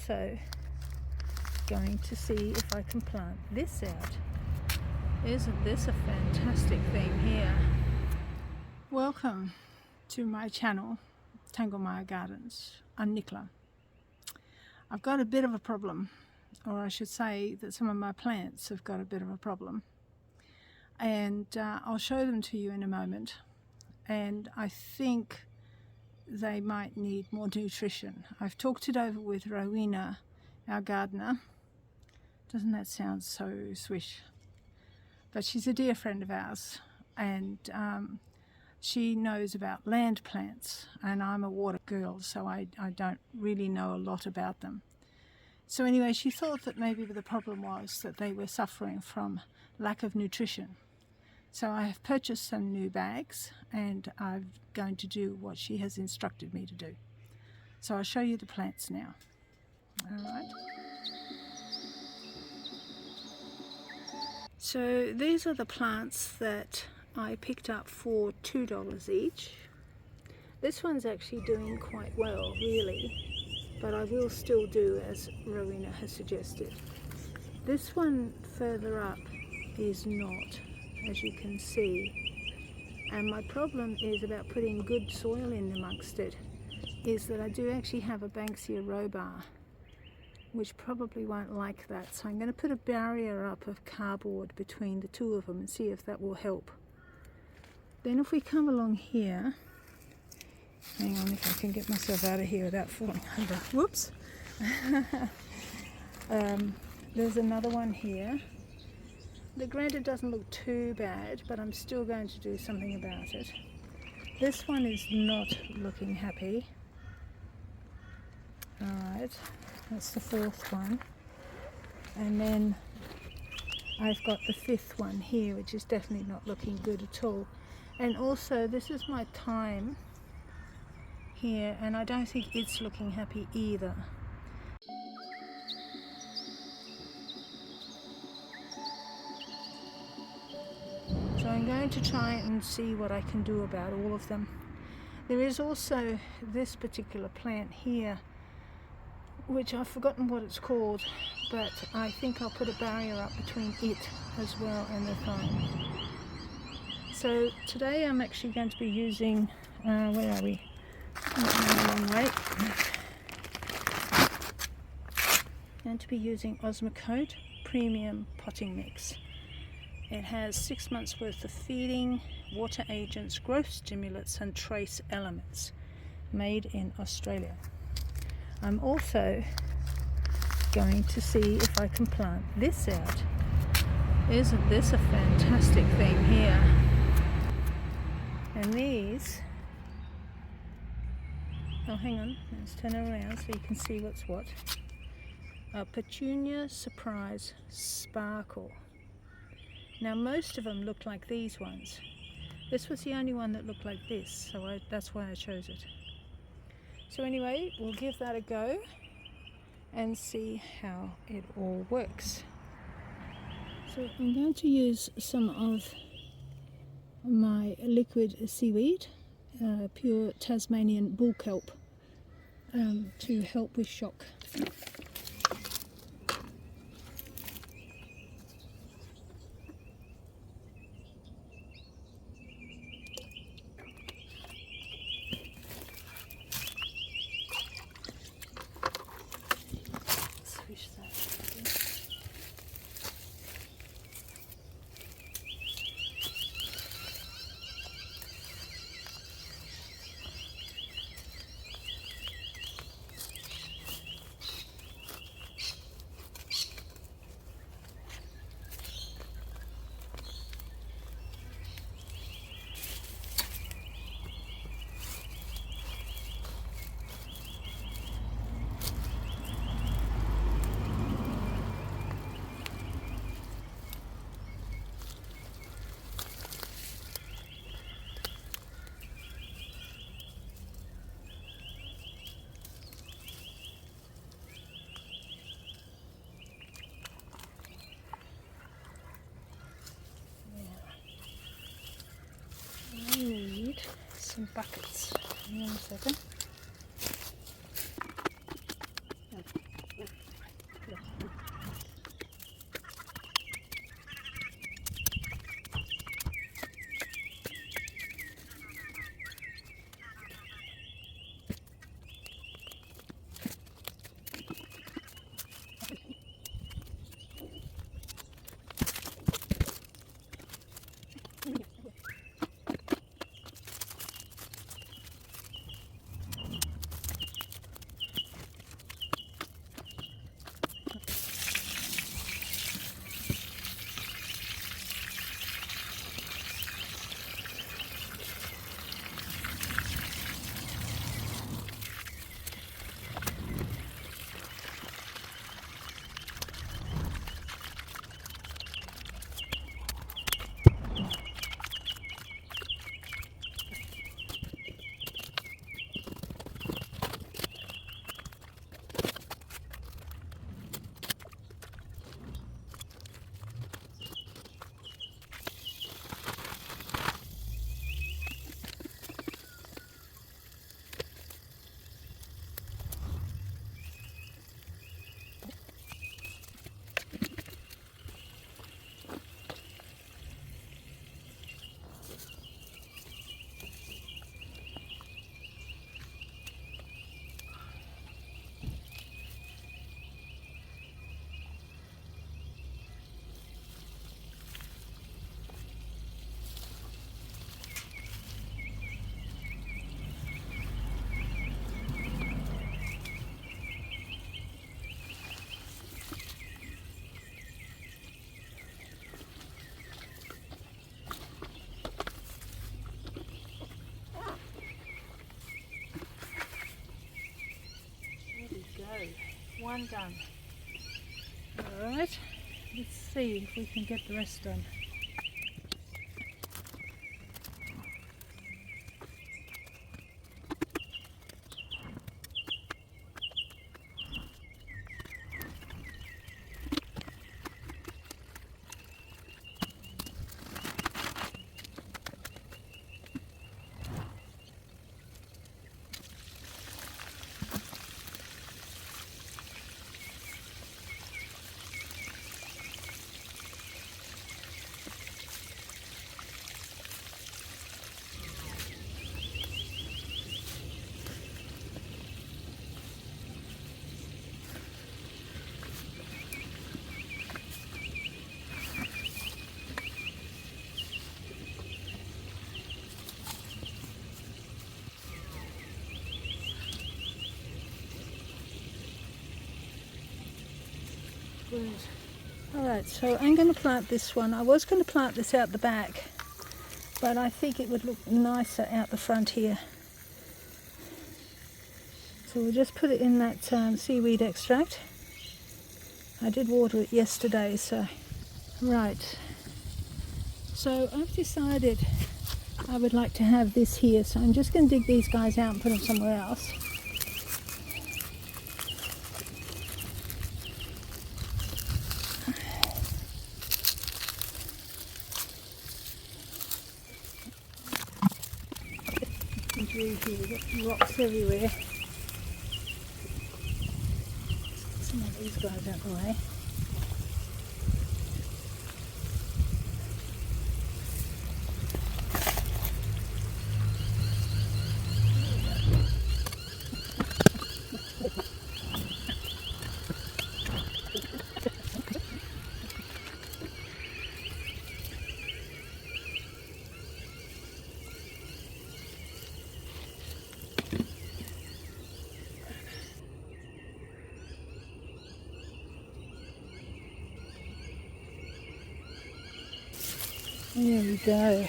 also going to see if I can plant this out. Isn't this a fantastic thing here? Welcome to my channel, Tanglemire Gardens. I'm Nicola. I've got a bit of a problem, or I should say that some of my plants have got a bit of a problem, and I'll show them to you in a moment. And I think they might need more nutrition. I've talked it over with Rowena, our gardener. Doesn't that sound so swish? But she's a dear friend of ours, and she knows about land plants, and I'm a water girl, so I don't really know a lot about them. So anyway, she thought that maybe the problem was that they were suffering from lack of nutrition. So I have purchased some new bags, and I'm going to do what she has instructed me to do. So I'll show you the plants now. All right. So these are the plants that I picked up for $2 each. This one's actually doing quite well, really, but I will still do as Rowena has suggested. This one further up is not, as you can see, and my problem is about putting good soil in amongst it, is that I do actually have a Banksia rhobar, which probably won't like that. So I'm going to put a barrier up of cardboard between the two of them and see if that will help. Then if we come along here, hang on if I can get myself out of here without falling over. Whoops. There's another one here. The granted doesn't look too bad, but I'm still going to do something about it. This one is not looking happy. Alright, that's the fourth one. And then I've got the fifth one here, which is definitely not looking good at all. And also, this is my thyme here, and I don't think it's looking happy either. So I'm going to try and see what I can do about all of them. There is also this particular plant here, which I've forgotten what it's called, but I think I'll put a barrier up between it as well and the thyme. So today I'm actually going to be using, where are we? Not a long way. Going to be using Osmocote Premium Potting Mix. It has 6 months worth of feeding, water agents, growth stimulants and trace elements, made in Australia. I'm also going to see if I can plant this out. Isn't this a fantastic thing here? And these, oh hang on, let's turn it around so you can see what's what. Petunia Surprise Sparkle. Now most of them look like these ones. This was the only one that looked like this, so that's why I chose it. So anyway, we'll give that a go and see how it all works. So I'm going to use some of my liquid seaweed, pure Tasmanian bull kelp, to help with shock. Swish that. some buckets. Hang on a second. one done. Alright, let's see if we can get the rest done. Alright, so I'm going to plant this one. I was going to plant this out the back, but I think it would look nicer out the front here. So we'll just put it in that seaweed extract. I did water it yesterday, so... Right, so I've decided I would like to have this here, so I'm just going to dig these guys out and put them somewhere else. Here, we've got rocks everywhere. Some of these guys out the way. There we go.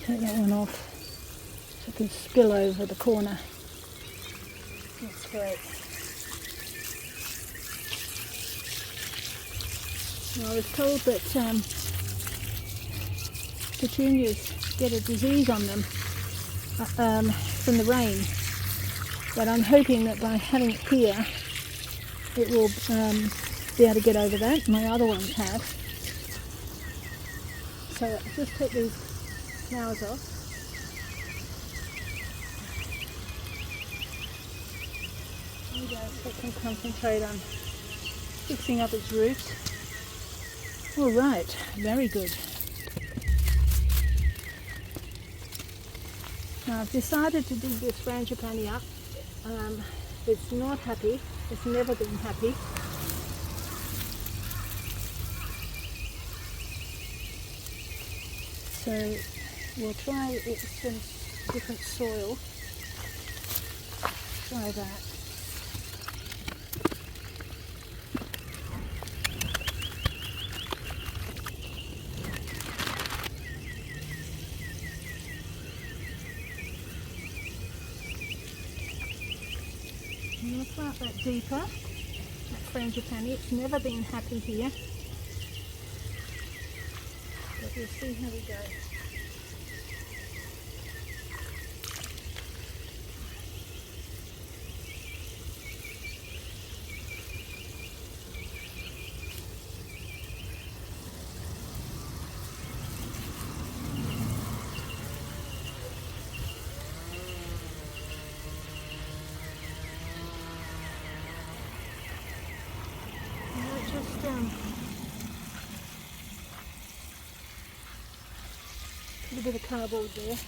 Take that one off so it can spill over the corner. That's great. Now, I was told that petunias get a disease on them from the rain, but I'm hoping that by having it here it will be able to get over that. My other ones have. So I'll just take these flowers off. There we go, so it can concentrate on fixing up its roots. Alright, very good. Now I've decided to dig this frangipani up. It's not happy. It's never been happy. So we'll try it with some different soil. Try that. I'm going to plant that deeper, that frangipani. It's never been happy here, but we'll see how we go. Put a bit of cardboard there.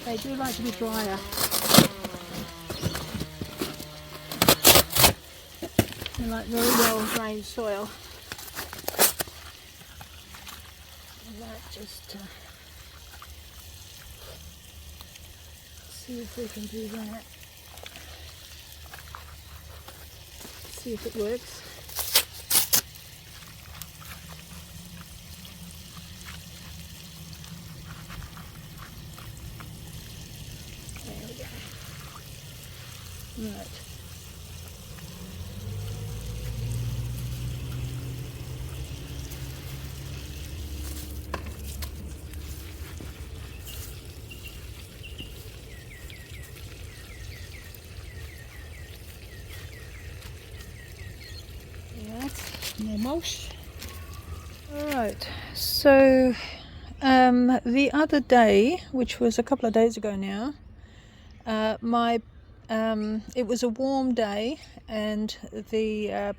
They do like to be drier. They like very well drained soil. And that just see if we can do that. See if it works. Right. More mulch. Alright, so the other day, which was a couple of days ago now, it was a warm day, and the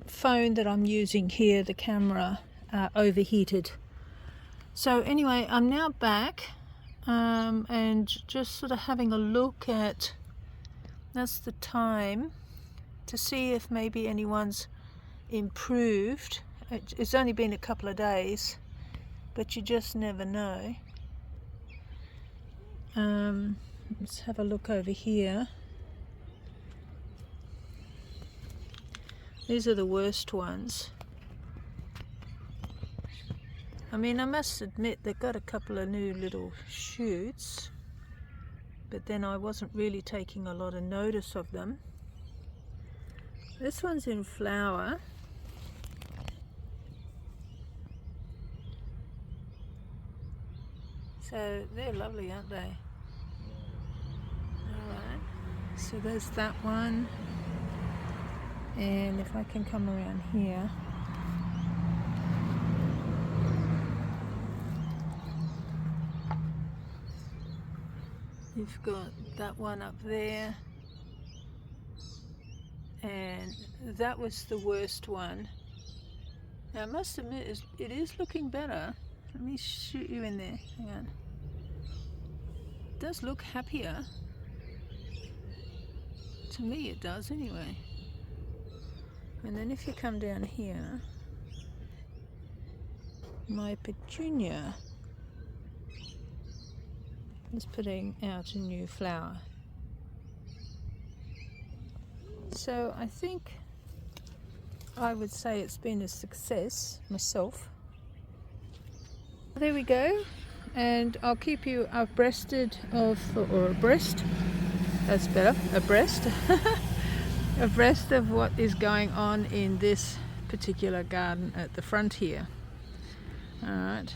phone that I'm using here, the camera, overheated. So anyway, I'm now back and just sort of having a look at, that's the time, to see if maybe anyone's improved. It's only been a couple of days, but you just never know. Let's have a look over here. These are the worst ones. I mean, I must admit they've got a couple of new little shoots, but then I wasn't really taking a lot of notice of them. This one's in flower. So they're lovely, aren't they? Alright, so there's that one. And if I can come around here. You've got that one up there. And that was the worst one. Now I must admit, it is looking better. Let me shoot you in there. Hang on. It does look happier. To me it does anyway. And then if you come down here, my petunia is putting out a new flower. So I think I would say it's been a success myself. There we go, and I'll keep you abreasted of, or abreast, that's better, abreast, abreast of what is going on in this particular garden at the front here. Alright.